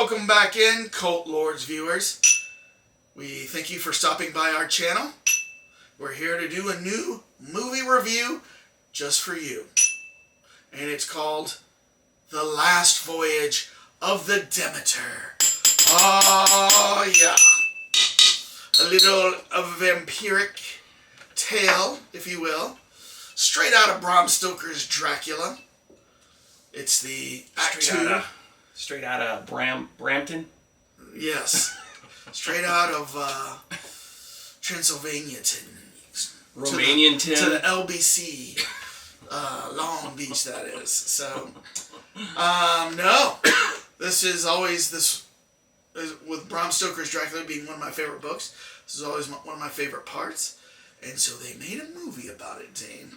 welcome back in, Cult Lords viewers. We thank you for stopping by our channel. We're here to do a new movie review just for you. And it's called The Last Voyage of the Demeter. Oh, yeah. A little vampiric tale, if you will. Straight out of Bram Stoker's Dracula. It's the Act 2. Straight out of Brampton? Yes. Straight out of Transylvania Romanian to the LBC. Long Beach, that is. So, no. This is always with Bram Stoker's Dracula being one of my favorite books. This is always one of my favorite parts. And so they made a movie about it, Dane.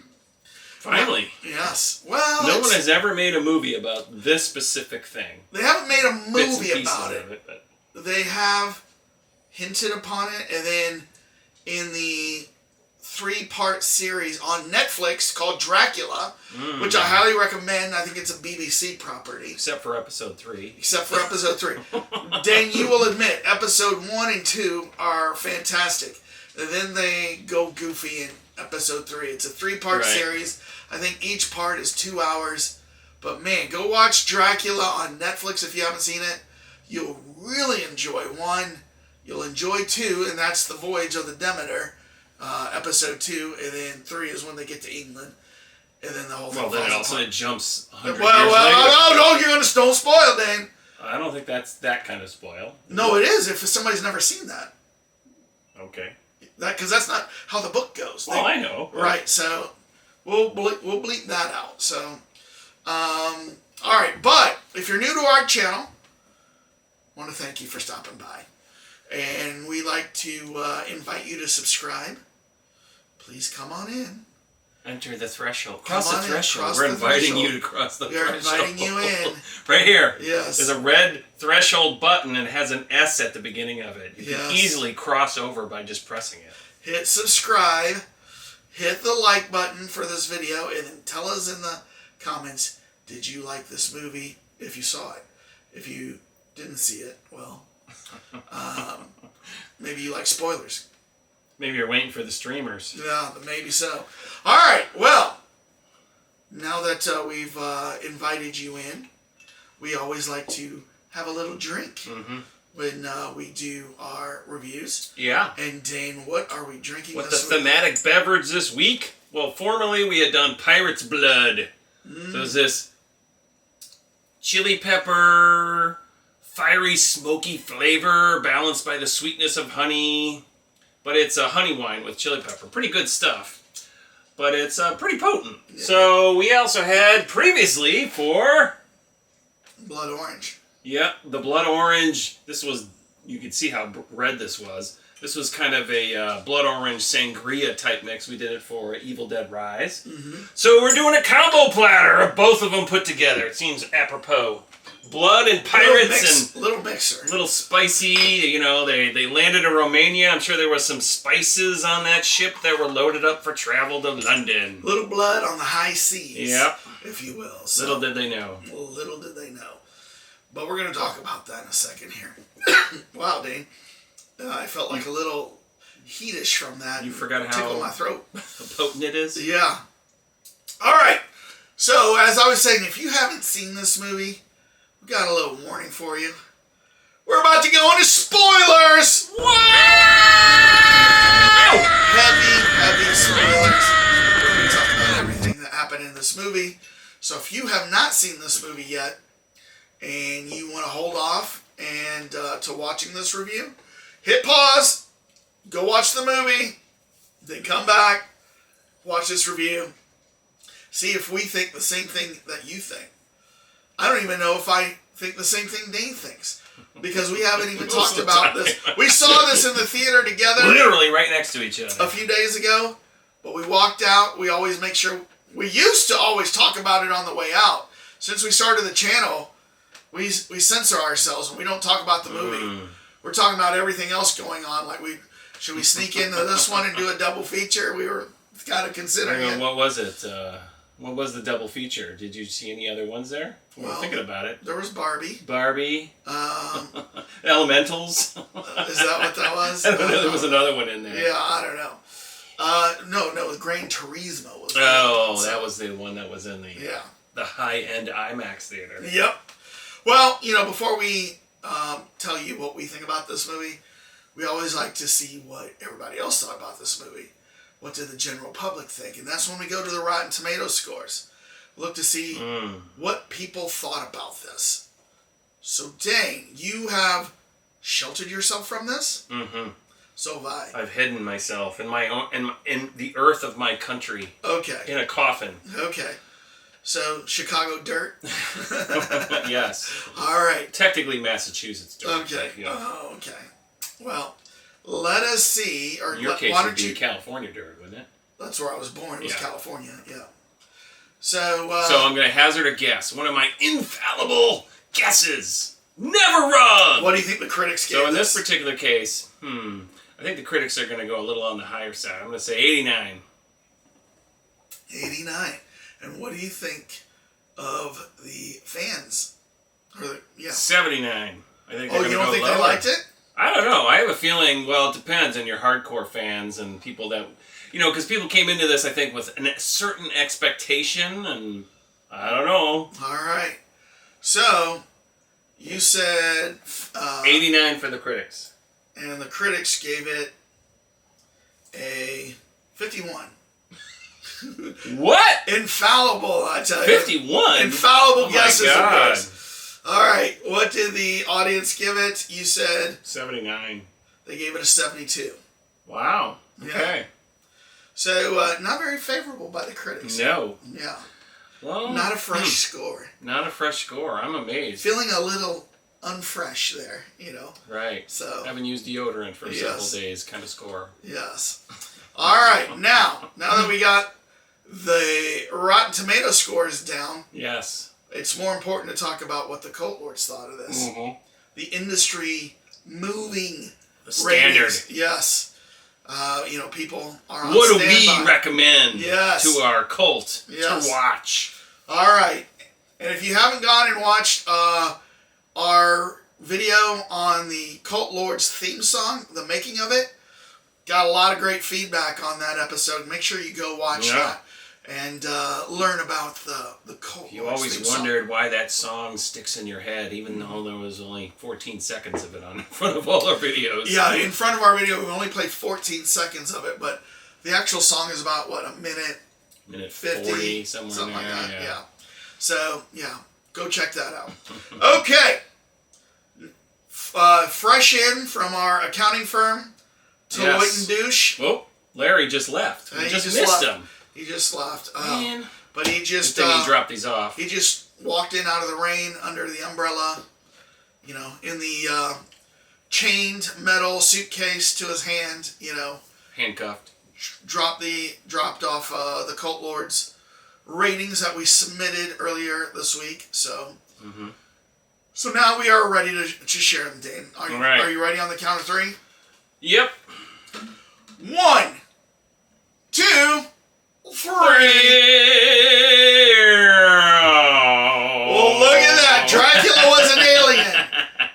Finally. Yes. Well, no one has ever made a movie about this specific thing. They haven't made a movie about it. But they have hinted upon it, and then in the 3-part series on Netflix called Dracula, which I highly recommend. I think it's a BBC property. Except for episode 3. Except for episode 3. Dan, you will admit, episode 1 and 2 are fantastic. And then they go goofy in episode 3. It's a 3-part series. I think each part is 2 hours. But man, go watch Dracula on Netflix if you haven't seen it. You'll really enjoy 1. You'll enjoy 2, and that's The Voyage of the Demeter, episode 2. And then 3 is when they get to England. And then the whole thing. Well, then also it jumps 100 years later. No, you're going to don't spoil it, Dan. I don't think that's that kind of spoil. No, it is if somebody's never seen that. Okay. Because that's not how the book goes. Well, I know. Right, so we'll bleep that out. So, all right. But if you're new to our channel, I want to thank you for stopping by. And we like to invite you to subscribe. Please come on in. Enter the threshold. Cross the threshold. We're inviting you to cross the threshold. We're inviting you in. Right here. Yes. There's a red threshold button and it has an S at the beginning of it. You can easily cross over by just pressing it. Hit subscribe. Hit the like button for this video. And then tell us in the comments, did you like this movie if you saw it? If you didn't see it, well, maybe you like spoilers. Maybe you're waiting for the streamers. Yeah, maybe so. All right, well, now that we've invited you in, we always like to have a little drink when we do our reviews. Yeah. And Dane, what are we drinking What this the week? thematic beverage this week? Well, formerly we had done Pirate's Blood. So it's this chili pepper, fiery, smoky flavor balanced by the sweetness of honey. But it's a honey wine with chili pepper. Pretty good stuff. But it's pretty potent. Yeah. So we also had previously for... Blood orange. Yeah, the blood orange. This was... You could see how red this was. This was kind of a blood orange sangria type mix. We did it for Evil Dead Rise. So we're doing a combo platter of both of them put together. It seems apropos. Blood and pirates little mixer. Little spicy, you know, they landed in Romania. I'm sure there was some spices on that ship that were loaded up for travel to London. Little blood on the high seas. Yep. If you will. So, little did they know. Little did they know. But we're going to talk about that in a second here. Wow, Dane. I felt like a little heatish from that. You forgot how tickled my throat. Potent it is? Yeah. All right. So, as I was saying, if you haven't seen this movie, we got a little warning for you. We're about to go into spoilers! Wow! Heavy spoilers. We're going to be talking about everything that happened in this movie. So if you have not seen this movie yet, and you want to hold off and to watching this review, hit pause, go watch the movie, then come back, watch this review, see if we think the same thing that you think. I don't even know if I think the same thing Dane thinks, because we haven't even talked about this. We saw this in the theater together. Literally right next to each other. A few days ago, but we walked out. We always make sure, we used to always talk about it on the way out. Since we started the channel, we censor ourselves and we don't talk about the movie. We're talking about everything else going on. Like, should we sneak into this one and do a double feature? We were kind of considering it. What was it? What was the double feature? Did you see any other ones there? We were thinking about it. There was Barbie. Barbie. Elementals. Is that what that was? I don't know. There was another one in there. Yeah, I don't know. No, Gran Turismo was. That was the one that was in the high-end IMAX theater. Yep. Well, before we tell you what we think about this movie, we always like to see what everybody else thought about this movie. What did the general public think? And that's when we go to the Rotten Tomatoes scores. Look to see what people thought about this. So, Dane, you have sheltered yourself from this? Mm-hmm. So have I. I've hidden myself in my own, in the earth of my country. Okay. In a coffin. Okay. So, Chicago dirt? Yes. All right. Technically Massachusetts dirt. Okay. But, Oh, okay. Well, let us see. Or in your case, why it would don't be you... California dirt, wouldn't it? That's where I was born. It was Yeah. California. Yeah. So I'm going to hazard a guess. One of my infallible guesses. Never wrong! What do you think the critics gave So in this particular case, I think the critics are going to go a little on the higher side. I'm going to say 89. 89. And what do you think of the fans? 79. I think. Oh, you don't think they liked it? I don't know. I have a feeling. Well, it depends on your hardcore fans and people that, because people came into this, I think, with a certain expectation, and I don't know. All right. So you said 89 for the critics, and the critics gave it a 51. What? Infallible, I tell you. 51? Infallible guesses. My God. All right. What did the audience give it? You said 79. They gave it a 72. Wow. Okay. Yeah. So not very favorable by the critics. No. Yeah. Well, not a fresh score. Not a fresh score. I'm amazed. Feeling a little unfresh there, Right. So haven't used deodorant for several days, kind of score. Yes. All right. Now that we got the Rotten Tomato scores down, yes, it's more important to talk about what the Cult Lords thought of this. Mm-hmm. The industry moving the standard. ratings. Yes. People are on what do standby. we recommend to our cult to watch? All right. And if you haven't gone and watched our video on the Cult Lords theme song, the making of it, got a lot of great feedback on that episode. Make sure you go watch that and learn about the Cult Lords. You always wondered why that song sticks in your head, even though there was only 14 seconds of it on in front of all our videos. Yeah, in front of our video, we only played 14 seconds of it, but the actual song is about, a minute? Minute 50, 40, something like that. Yeah. So, go check that out. Okay. Fresh in from our accounting firm, Deloitte and Douche. Oh, Larry just left. We just missed him. He just left. Man. But he just... Good thing he dropped these off. He just walked in out of the rain, under the umbrella, in the chained metal suitcase to his hand, Handcuffed. Dropped off the Cult Lords ratings that we submitted earlier this week. So... Mm-hmm. So now we are ready to share them, Dane. Are you ready on the count of 3? Yep. 1, 2, 3. Well, look at that. Dracula was an alien.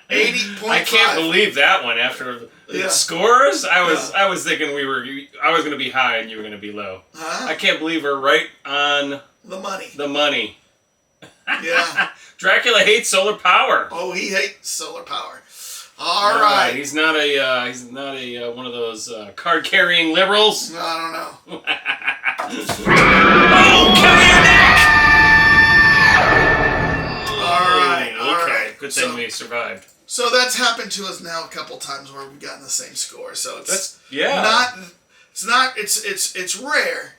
80.5. I can't believe that one. After the scores, I was thinking I was going to be high and you were going to be low. Huh? I can't believe we're right on the money. Yeah. Dracula hates solar power. Oh, he hates solar power. All right. He's not a one of those card carrying liberals. I don't know. Oh, come here, Nick! All right. Okay. Good thing we survived. So that's happened to us now a couple times where we've gotten the same score. So it's it's rare,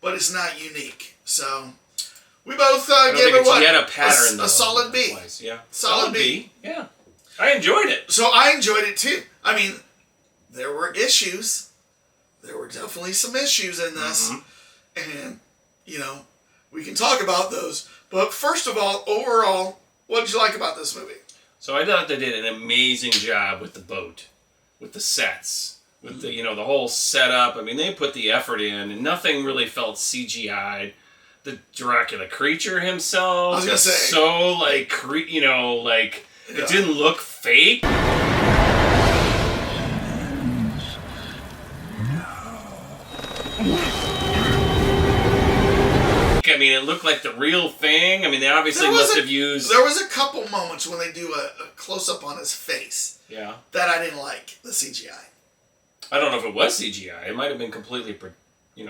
but it's not unique. So we both gave it what? Yet a pattern, a solid B. Yeah. Solid B. Yeah. I enjoyed it. So I enjoyed it too. I mean, there were issues. There were definitely some issues in this. Mm-hmm. And, we can talk about those. But first of all, overall, what did you like about this movie? So I thought they did an amazing job with the boat, with the sets, with the the whole setup. I mean, they put the effort in, and nothing really felt CGI'd. the Dracula creature himself. I was gonna say, so like it didn't look fake. I mean, it looked like the real thing. I mean, they obviously must have used... There was a couple moments when they do a close-up on his face. Yeah. That I didn't like, the CGI. I don't know if it was CGI. It might have been completely,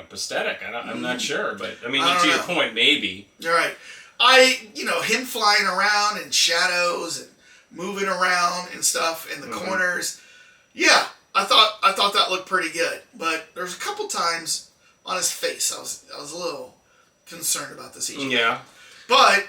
prosthetic. I'm not sure. But, I mean, to your point, maybe. You're right. Him flying around in shadows and moving around and stuff in the corners. Yeah, I thought that looked pretty good. But there's a couple times on his face I was a little concerned about the CGI. Yeah. But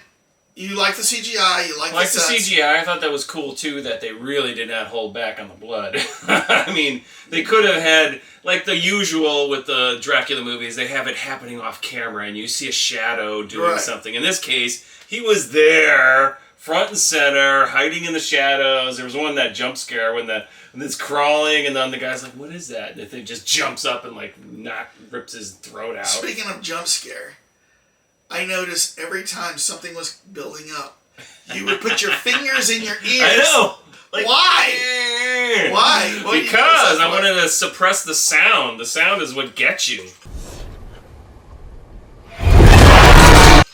you like the CGI, you like the CGI. I thought that was cool too that they really did not hold back on the blood. I mean, they could have had, like the usual with the Dracula movies, they have it happening off camera and you see a shadow doing something. In this case, he was there, front and center, hiding in the shadows. There was that jump scare when it's crawling and then the guy's like, what is that? And the thing just jumps up and rips his throat out. Speaking of jump scare, I noticed every time something was building up, you would put your fingers in your ears. I know. Why? Why? Because I wanted to suppress the sound. The sound is what gets you.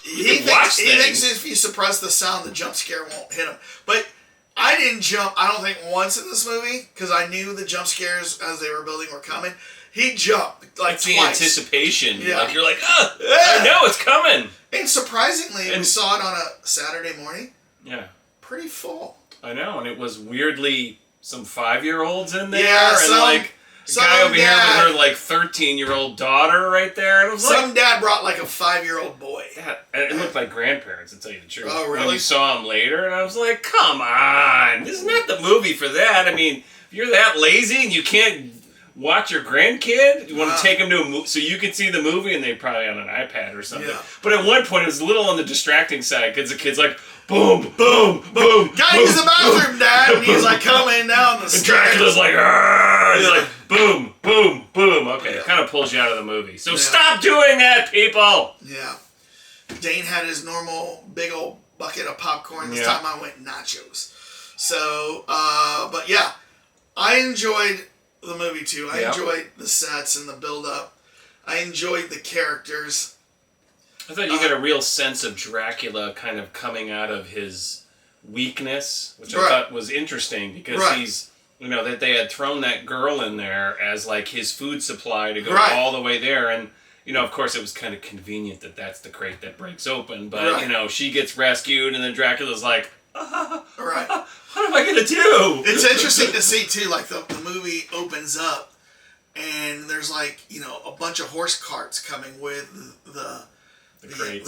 He thinks if you suppress the sound, the jump scare won't hit him. But I didn't jump, I don't think, once in this movie, because I knew the jump scares as they were building were coming. He jumped like it's twice. The anticipation. Yeah. Like you're like, I know it's coming. And surprisingly, we saw it on a Saturday morning. Yeah. Pretty full. I know, and it was weirdly some 5-year-olds in there, and a guy over here with her 13-year-old daughter right there. And it was some dad brought a 5-year-old boy. It looked like grandparents, to tell you the truth. Oh, really? When you saw them later, and I was like, come on, this is not the movie for that. I mean, if you're that lazy and you can't watch your grandkid, you want to take them to a movie so you can see the movie, and they're probably on an iPad or something. Yeah. But at one point, it was a little on the distracting side because the kid's like, boom, boom, boom. Gotta use the bathroom, Dad. And he's coming down the stairs. And Dracula's like, argh! He's like, boom, boom, boom. Okay, it kind of pulls you out of the movie. So stop doing that, people. Yeah. Dane had his normal big old bucket of popcorn. This time I went nachos. So, but yeah, I enjoyed the movie too. I enjoyed the sets and the build-up. I enjoyed the characters. I thought you got a real sense of Dracula kind of coming out of his weakness, which I thought was interesting because he's, that they had thrown that girl in there as his food supply to go all the way there. And, of course it was kind of convenient that that's the crate that breaks open. But, she gets rescued and then Dracula's like, what am I going to do? It's interesting to see too, the movie opens up and there's a bunch of horse carts coming with the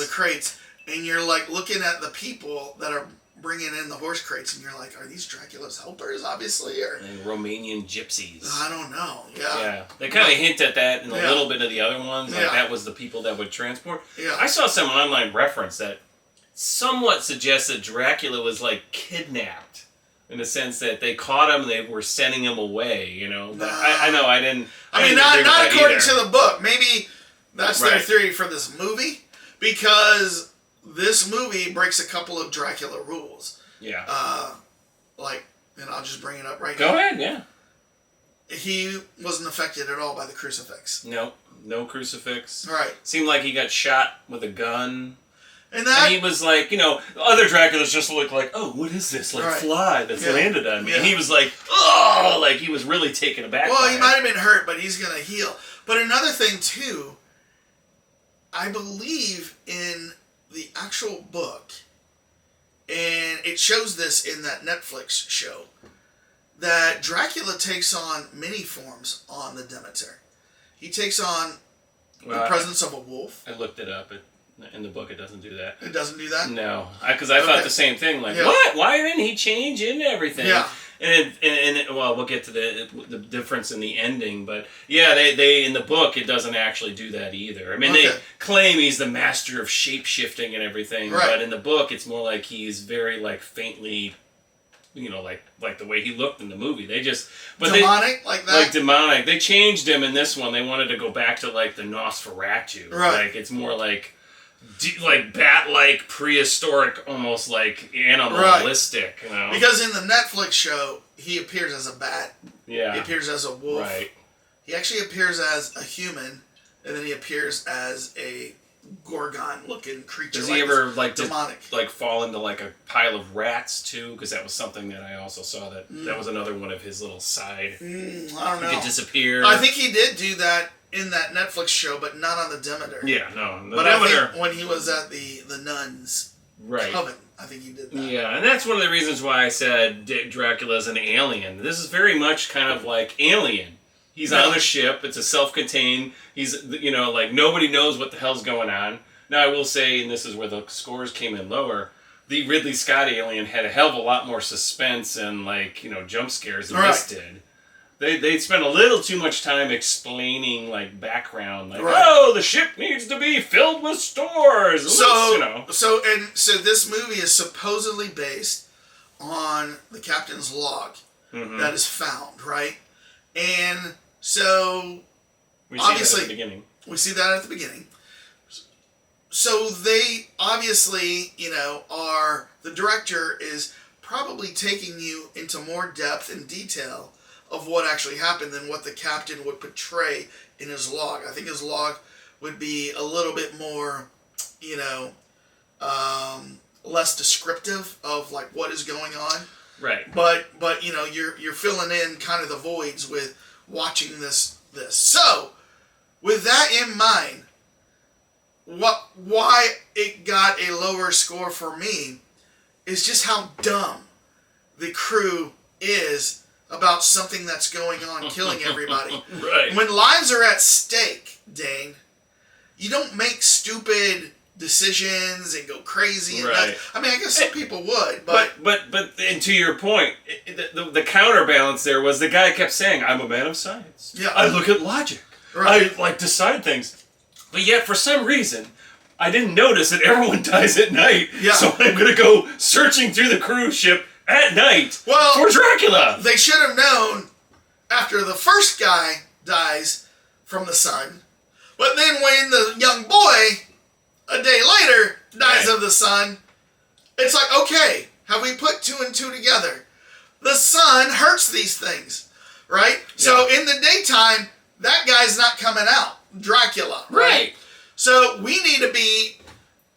crates, and you're looking at the people that are bringing in the horse crates, and you're like, are these Dracula's helpers, obviously, or Romanian gypsies? I don't know. Yeah, they kind of hint at that in a little bit of the other ones. That was the people that would transport. Yeah, I saw some online reference that somewhat suggests that Dracula was kidnapped in the sense that they caught him, and they were sending him away. But I know I didn't. I mean, not according to the book. Maybe that's their theory for this movie. Because this movie breaks a couple of Dracula rules. Yeah. And I'll just bring it up right now. Go ahead, yeah. He wasn't affected at all by the crucifix. No crucifix. Right. Seemed like he got shot with a gun. And he was other Draculas just looked like, oh, what is this? Fly that's landed on me. Yeah. And he was like, oh, he was really taken aback. Well, he might have been hurt, but he's going to heal. But another thing, too, I believe in the actual book, and it shows this in that Netflix show, that Dracula takes on many forms on the Demeter. He takes on the presence of a wolf. I looked it up. In the book, it doesn't do that. It doesn't do that? No. Because I thought the same thing. What? Why didn't he change into everything? Yeah. And we'll get to the difference in the ending, but they in the book it doesn't actually do that either. I mean, they claim he's the master of shape shifting and everything, but in the book it's more like he's very faintly, like the way he looked in the movie. They just demonic like that. Demonic. They changed him in this one. They wanted to go back to the Nosferatu. Right. It's more like like bat-like, prehistoric, almost like animalistic, you know? Because in the Netflix show, he appears as a bat. Yeah. He appears as a wolf. Right. He actually appears as a human, and then he appears as a Gorgon-looking creature. Does he ever like demonic? Like fall into like a pile of rats too? Because that was something that I also saw that was another one of his little side. I don't know. He could disappear. I think he did do that in that Netflix show, but not on the Demeter. Yeah, no. The but Demeter, I think when he was at the nuns' coven, I think he did that. Yeah, and that's one of the reasons why I said Dracula's an alien. This is very much kind of like Alien. He's on a ship. It's a self-contained. He's, you know, like nobody knows what the hell's going on. Now I will say, and this is where the scores came in lower, the Ridley Scott Alien had a hell of a lot more suspense and like, you know, jump scares than this did. They spent a little too much time explaining like background, like oh, the ship needs to be filled with stores. So you know. So this movie is supposedly based on the captain's log that is found, right? And so we see that at the beginning. We see that at the beginning. So they obviously, you know, the director is probably taking you into more depth and detail of what actually happened than what the captain would portray in his log. I think his log would be a little bit more, you know, less descriptive of like what is going on. Right. But you know, you're filling in kind of the voids with watching this. So, with that in mind, why it got a lower score for me is just how dumb the crew is about something that's going on, killing everybody. Right. When lives are at stake, Dane, you don't make stupid decisions and go crazy and nuts. I mean, I guess some people would, but and to your point, the counterbalance there was the guy kept saying, "I'm a man of science. Yeah. I look at logic. I like decide things." But yet, for some reason, I didn't notice that everyone dies at night. Yeah. So I'm gonna go searching through the cruise ship at night for Dracula. They should have known after the first guy dies from the sun, but then when the young boy a day later dies of the sun, it's like, okay, have we put two and two together? The sun hurts these things, right? Yeah. So in the daytime, that guy's not coming out, Dracula, right? So we need to be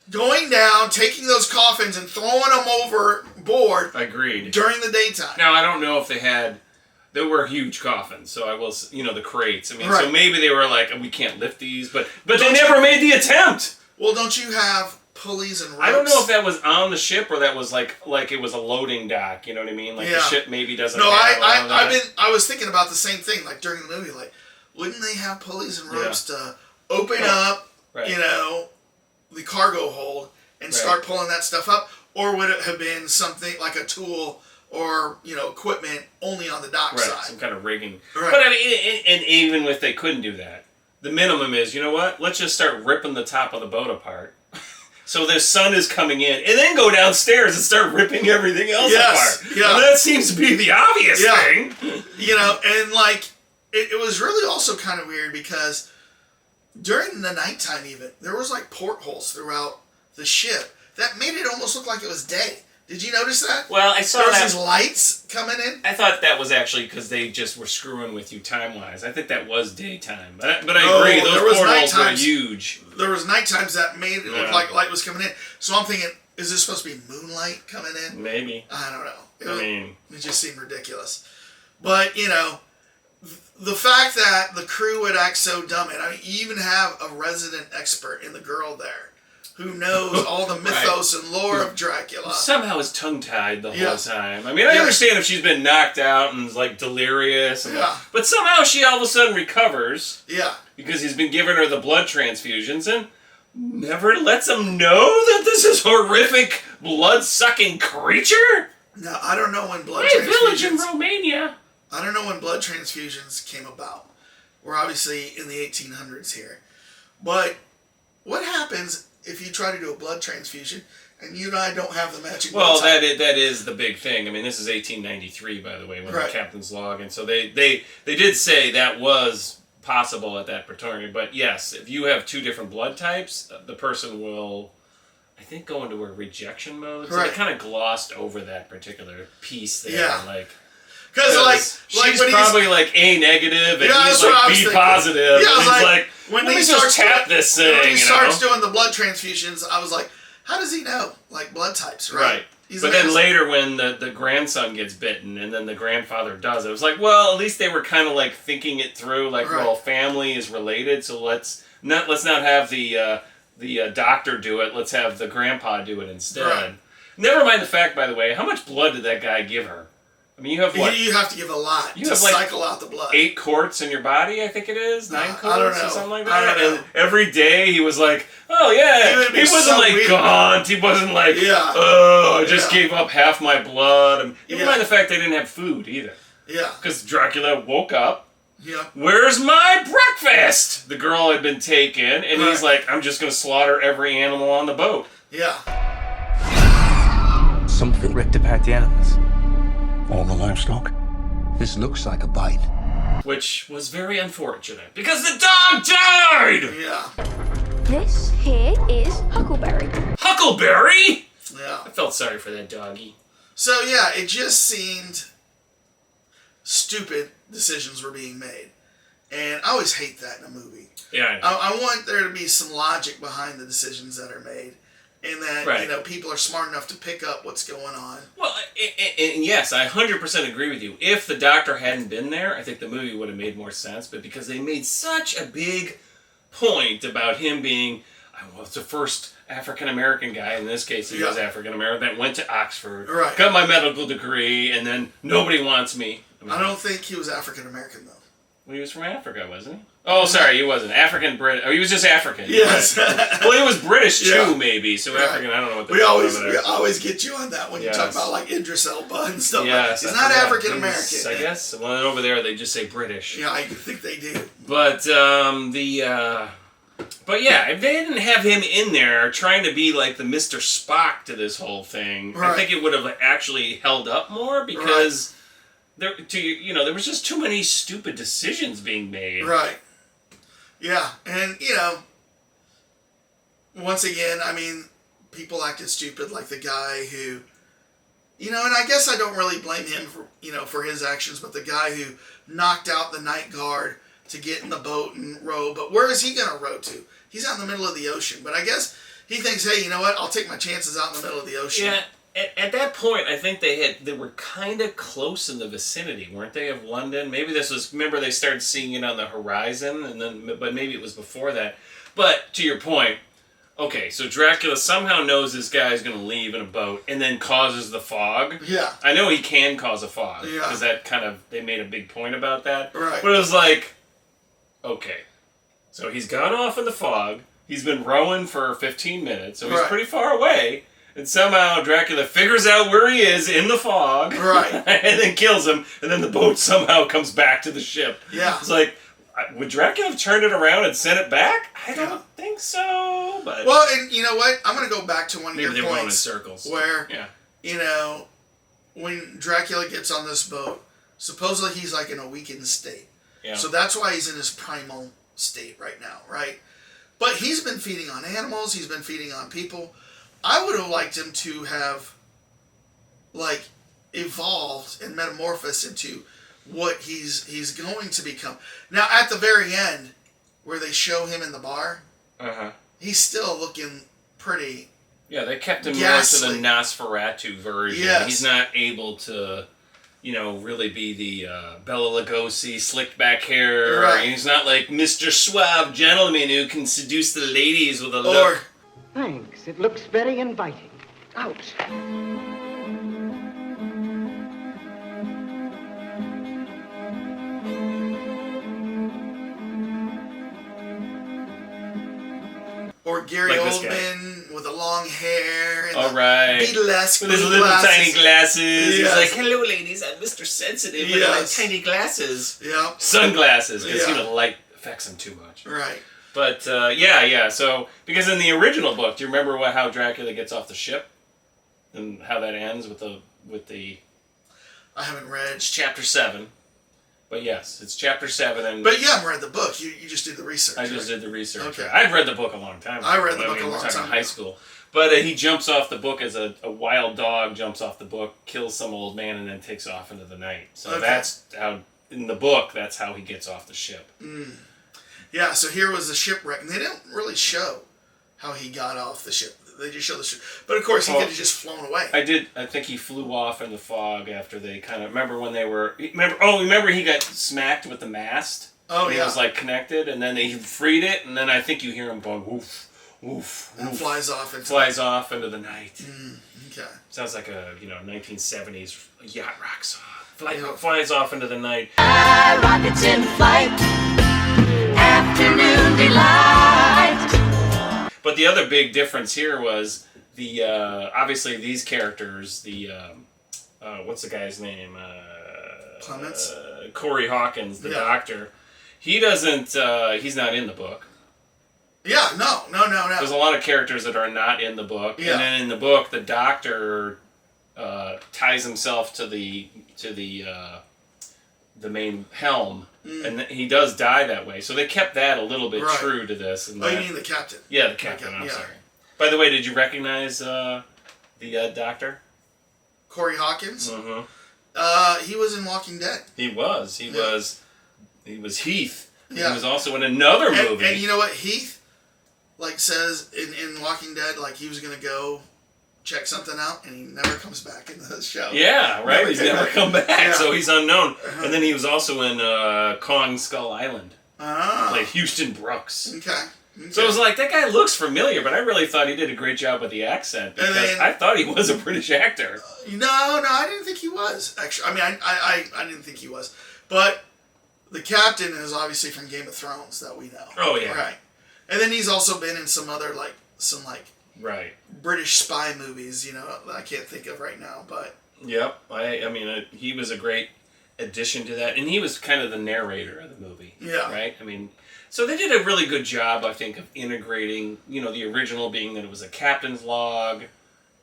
going down, taking those coffins and throwing them overboard. Agreed. During the daytime. Now, I don't know if there were huge coffins, so I will, you know, the crates. I mean, so maybe they were like, we can't lift these, but they never made the attempt. Well, don't you have pulleys and ropes? I don't know if that was on the ship or that was like it was a loading dock. You know what I mean? Like the ship maybe doesn't. No, I was thinking about the same thing. Like during the movie, like wouldn't they have pulleys and ropes to open up, you know, the cargo hold and start pulling that stuff up, or would it have been something like a tool or, you know, equipment only on the dock side, some kind of rigging? But I mean, and even if they couldn't do that, the minimum is, you know what? Let's just start ripping the top of the boat apart. So the sun is coming in, and then go downstairs and start ripping everything else apart. Yeah. And that seems to be the obvious thing. You know, and like, it was really also kind of weird because during the nighttime even, there was like portholes throughout the ship that made it almost look like it was day. Did you notice that? Well, I saw there was these lights coming in. I thought that was actually because they just were screwing with you time-wise. I think that was daytime. But I agree, those portholes were huge. There was night times that made it look like light was coming in. So I'm thinking, is this supposed to be moonlight coming in? Maybe. I don't know. It just seemed ridiculous. But, you know, the fact that the crew would act so dumb, and I mean, you even have a resident expert in the girl there who knows all the mythos and lore of Dracula. Somehow is tongue-tied the whole time. I mean, I understand if she's been knocked out and is, like, delirious. And but somehow she all of a sudden recovers. Yeah. Because he's been giving her the blood transfusions and never lets him know that this is horrific, blood-sucking creature? Now, I don't know when blood transfusions... village in Romania. I don't know when blood transfusions came about. We're obviously in the 1800s here. But what happens if you try to do a blood transfusion and you and I don't have the matching blood type? Well, that is the big thing. I mean, this is 1893, by the way, when the captain's log. And so they did say that was possible at that Praetorian. But yes, if you have 2 different blood types, the person will, I think, go into a rejection mode. So they kind of glossed over that particular piece there. Yeah. Like, Because she's when probably like A negative and Yeah, he's that's what I like was B thinking. positive. Yeah, I was and he's like, when when let he me just starts tap doing- this thing. when he you starts know? doing the blood transfusions, I was like, how does he know? Like, blood types, right? Right. But then later when the grandson gets bitten and then the grandfather does, it was like, well, at least they were kind of like thinking it through, like, Right. well, family is related, so let's not have the doctor do it. Let's have the grandpa do it instead. Right. Never mind the fact, by the way, how much blood did that guy give her? I mean, you have what? You have to give a lot You to have, like, cycle out the blood. 8 quarts in your body, I think it is. 9 quarts I don't know. or something like I that. don't know. And every day he was like, oh yeah. He He wasn't so like weak. gaunt. He wasn't like, Yeah. oh, I just Yeah. gave up half my blood. And never Yeah. mind the fact they didn't have food either. Yeah. Because Dracula woke up. Yeah. Where's my breakfast? The girl had been taken, and he's Right. like, I'm just going to slaughter every animal on the boat. Yeah. Something ripped apart the animals. All the livestock? This looks like a bite. Which was very unfortunate, because the dog died! Yeah. This here is Huckleberry. Huckleberry? Yeah. I felt sorry for that doggy. So, yeah, it just seemed stupid decisions were being made. And I always hate that in a movie. Yeah, I know. I want there to be some logic behind the decisions that are made. And that, Right. you know, people are smart enough to pick up what's going on. Well, and yes, I 100% agree with you. If the doctor hadn't been there, I think the movie would have made more sense. But because they made such a big point about him being, I was the first African-American guy, in this case he was African-American, that went to Oxford, Right. got my medical degree, and then nobody wants me. I don't think he was African-American, though. Well, he was from Africa, wasn't he? Oh, sorry, he wasn't. African-Brit. Oh, he was just African. Yes. Right. Well, he was British, too, Yeah. maybe. So Right. African, I don't know what the We fuck always over there. get you on that when you talk Yes. about, like, Idris Elba and stuff. Yes, He's I not forgot. African-American. He's, I guess. Well, then over there, they just say British. Yeah, I think they do. But, but yeah, if they didn't have him in there trying to be like the Mr. Spock to this whole thing, I Right. think it would have actually held up more because there was just too many stupid decisions being made. Right. Yeah, and, you know, once again, I mean, people acted stupid, like the guy who, you know, and I guess I don't really blame him for, you know, for his actions, but the guy who knocked out the night guard to get in the boat and row, but where is he going to row to? He's out in the middle of the ocean, but I guess he thinks, hey, you know what, I'll take my chances out in the middle of the ocean. Yeah. At that point, I think they were kind of close in the vicinity, weren't they, of London? Maybe this was, remember they started seeing it on the horizon, and then, but maybe it was before that. But to your point, okay, so Dracula somehow knows this guy's going to leave in a boat, and then causes the fog. Yeah. I know he can cause a fog, Yeah. because that kind of, they made a big point about that. Right. But it was like, okay, so he's gone off in the fog, he's been rowing for 15 minutes, so he's Right. pretty far away. And somehow Dracula figures out where he is in the fog. Right. And then kills him. And then the boat somehow comes back to the ship. Yeah. It's like, would Dracula have turned it around and sent it back? I don't think so. But Well, and you know what? I'm going to go back to one of maybe they your were going in points circles. where, Yeah. you know, when Dracula gets on this boat, supposedly he's like in a weakened state. Yeah. So that's why he's in his primal state right now, right? But he's been feeding on animals. He's been feeding on people. I would have liked him to have, like, evolved and metamorphosed into what he's going to become. Now, at the very end, where they show him in the bar, he's still looking pretty. Yeah, they kept him Ghastly. more to the Nosferatu version. Yes. He's not able to, you know, really be the Bela Lugosi slicked back hair. Right. He's not like Mr. Suave gentleman who can seduce the ladies with a Or, look. Thanks. It looks very inviting. Out. or Gary Like this guy. Oldman with the long hair and All the right. Beatlesque With his blue little glasses. tiny glasses. Yes. He's like, hello, ladies, I'm Mr. Sensitive with my Yes. tiny glasses. Yeah, Sunglasses, because, Yeah. you know, light affects him too much. right. But, yeah, so, because in the original book, do you remember how Dracula gets off the ship? And how that ends with the I haven't read. it's chapter 7. But yes, it's chapter 7. And But you haven't read the book. You just did the research. I just right? did the research. Okay. I've read the book a long time ago. I read the book a we're long talking time high ago. school. But he jumps off the book as a wild dog jumps off the book, kills some old man, and then takes off into the night. So Okay. that's how, in the book, that's how he gets off the ship. Yeah, so here was the shipwreck. And they didn't really show how he got off the ship. They just showed the ship. But of course, he could have just flown away. I think he flew off in the fog after they kind of... Remember when they were... Remember he got smacked with the mast? Oh, and yeah. He was, like, connected, and then they freed it, and then I think you hear him going, woof, woof, And woof. flies off into the night. Okay. Sounds like a 1970s yacht rock song. Yeah. Flies off into the night. Rockets in flight, afternoon delight. But the other big difference here was the obviously these characters. The what's the guy's name? Clements? Corey Hawkins, the Yeah. doctor. He doesn't. He's not in the book. Yeah, no. There's a lot of characters that are not in the book, Yeah. and then in the book, the doctor ties himself to the main helm, and he does die that way. So they kept that a little bit Right. true to this. And Oh, you that- mean the captain? yeah, the captain. Okay, I'm yeah. sorry. By the way, did you recognize the doctor? Corey Hawkins? Mm-hmm. He was in Walking Dead. He was. He Yeah. was Heath. Yeah. He was also in another movie. And you know what? Heath, says in Walking Dead, he was going to go check something out, and he never comes back in the show. Yeah, right. He's never come back, Yeah. so he's unknown. And then he was also in Kong Skull Island, Ah. like Houston Brooks. Okay. So it was like, that guy looks familiar, but I really thought he did a great job with the accent, because then- I thought he was a British actor. No, I didn't think he was. Actually, I mean, I didn't think he was. But the captain is obviously from Game of Thrones that we know. Oh, yeah. Right. And then he's also been in some other Right. British spy movies. That I can't think of right now. But Yep. I mean, he was a great addition to that, and he was kind of the narrator of the movie. Yeah. Right. I mean, so they did a really good job, I think, of integrating. The original being that it was a captain's log,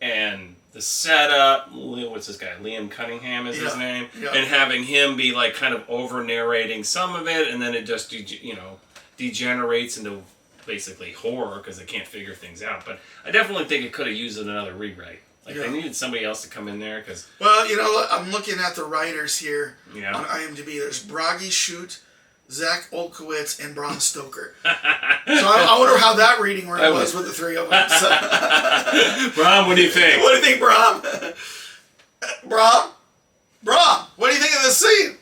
and the setup. What's this guy? Liam Cunningham is his name, Yeah. and having him be kind of over narrating some of it, and then it just degenerates into basically horror because they can't figure things out. But I definitely think it could have used another rewrite. They needed somebody else to come in there because. Well, I'm looking at the writers here Yeah. on IMDb. There's Bragi Shute, Zach Olkowitz, and Bram Stoker. So I wonder how that reading room was with the three of them. So. Bram, what do you think? What do you think, Bram? Bram, what do you think of this scene?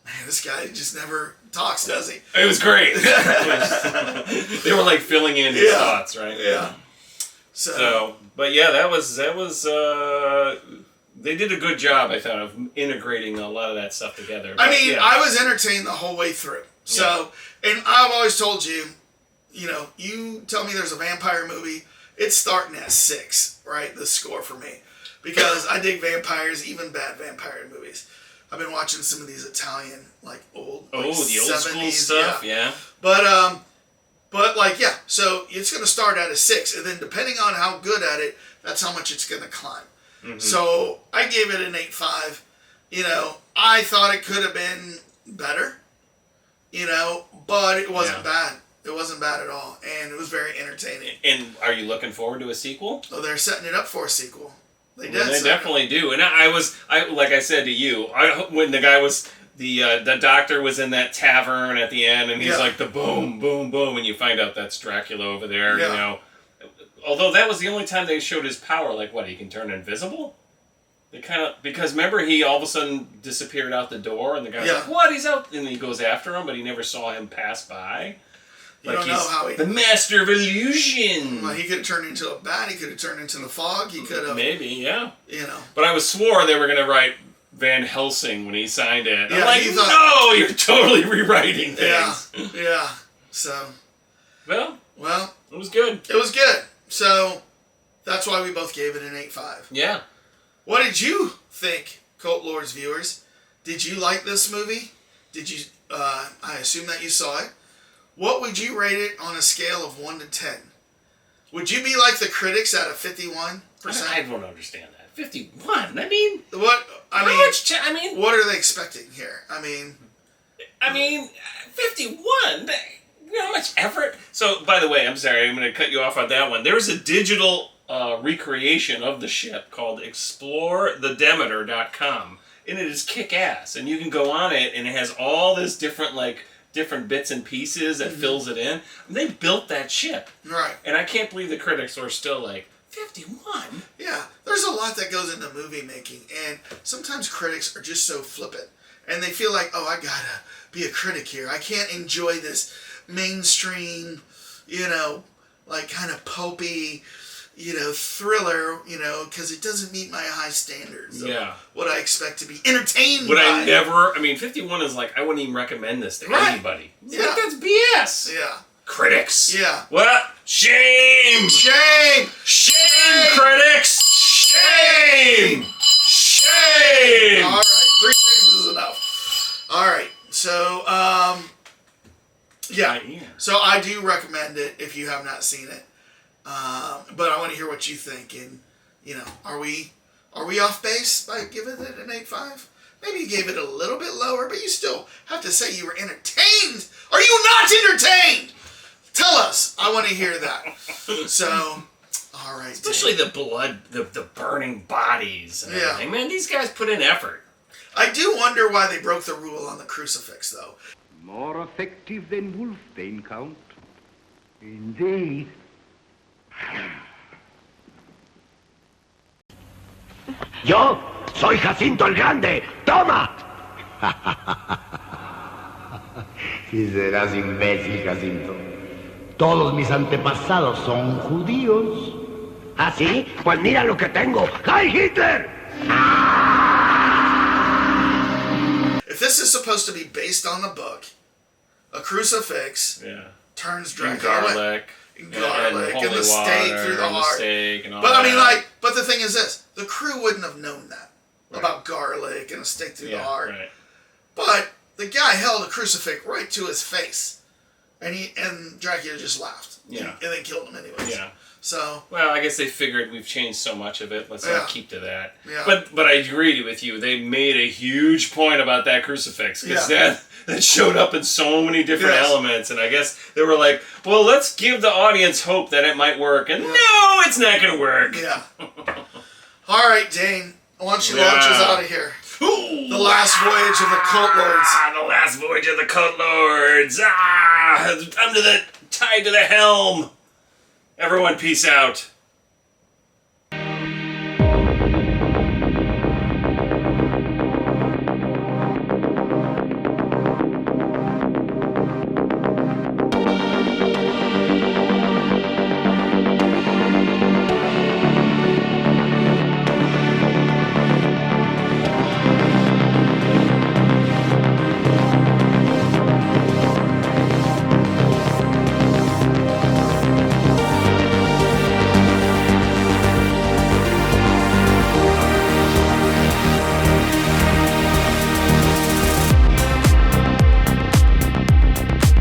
Man, this guy just never talks, does he? It was great. They were filling in his thoughts, right? Yeah. So, but yeah, that was. They did a good job, I thought, of integrating a lot of that stuff together. I But, mean, yeah. I was entertained the whole way through. So, and I've always told you, you tell me there's a vampire movie, it's starting at 6, right? The score for me. Because I dig vampires, even bad vampire movies. I've been watching some of these Italian, old, the old school 70s, stuff, yeah. But so it's going to start at a 6, and then depending on how good at it, that's how much it's going to climb. Mm-hmm. So I gave it an 8.5. I thought it could have been better, but it wasn't bad. It wasn't bad at all, and it was very entertaining. And are you looking forward to a sequel? So they're setting it up for a sequel. They did. Well, they definitely do. And I like I said to you, when the guy was the doctor was in that tavern at the end, and he's like the boom, boom, boom, and you find out that's Dracula over there. Yeah. Although that was the only time they showed his power. He can turn invisible. They because remember he all of a sudden disappeared out the door, and the guy's like, "What? He's out!" And he goes after him, but he never saw him pass by. You don't know how he... The master of illusion. Well, he could have turned into a bat. He could have turned into the fog. He could have... Maybe, yeah. But I swore they were going to write Van Helsing when he signed it. Yeah, I'm like, no, you're totally rewriting things. Yeah. So... Well, it was good. It was good. So, that's why we both gave it an 8.5. Yeah. What did you think, Cult Lords viewers? Did you like this movie? Did you... I assume that you saw it. What would you rate it on a scale of 1 to 10? Would you be like the critics at a 51%? I don't understand that. 51? I mean... What? What are they expecting here? I mean... I mean, 51. You know how much effort? So, by the way, I'm sorry, I'm going to cut you off on that one. There's a digital recreation of the ship called ExploreTheDemeter.com, and it is kick-ass. And you can go on it, and it has all this different bits and pieces that fills it in. And they built that ship. Right. And I can't believe the critics are still like, 51? Yeah, there's a lot that goes into movie making, and sometimes critics are just so flippant. And they feel like, oh, I gotta be a critic here. I can't enjoy this mainstream, kind of pulpy, thriller, because it doesn't meet my high standards of what I expect to be entertained by. 51 is like, I wouldn't even recommend this to Right. anybody. It's Yeah. like, that's BS. Yeah. Critics. Yeah. What? Shame! Shame! Shame, critics! Shame! Shame! All right, 3 shames is enough. All right, so, So I do recommend it if you have not seen it. But I want to hear what you think. And, are we off base by giving it an 8.5? Maybe you gave it a little bit lower, but you still have to say you were entertained. Are you not entertained? Tell us. I want to hear that. So, all right. Especially the blood, the burning bodies and Yeah. everything. Man, these guys put in effort. I do wonder why they broke the rule on the crucifix, though. More effective than Wolfbane, Count. Indeed. Yo soy Jacinto el Grande. ¡Toma! Si serás imbécil, Jacinto. Todos mis antepasados son judíos. ¿Ah, sí? Pues mira lo que tengo. ¡Heil Hitler! If this is supposed to be based on the book, a crucifix turns Dracula. Garlic and the steak through the heart. But the thing is this: the crew wouldn't have known that about garlic and a steak through the heart. Right. But the guy held a crucifix right to his face, and Dracula just laughed. Yeah. And then killed him anyways. Yeah. So. Well, I guess they figured we've changed so much of it. Let's not keep to that. Yeah. But I agree with you. They made a huge point about that crucifix because that showed up in so many different elements, and I guess they were like, "Well, let's give the audience hope that it might work." And no, it's not going to work. Yeah. All right, Dane. Why don't you launch us out of here? Ooh, the Last Voyage of the Cult Lords. The Last Voyage of the Cult Lords. Tied to the helm. Everyone, peace out.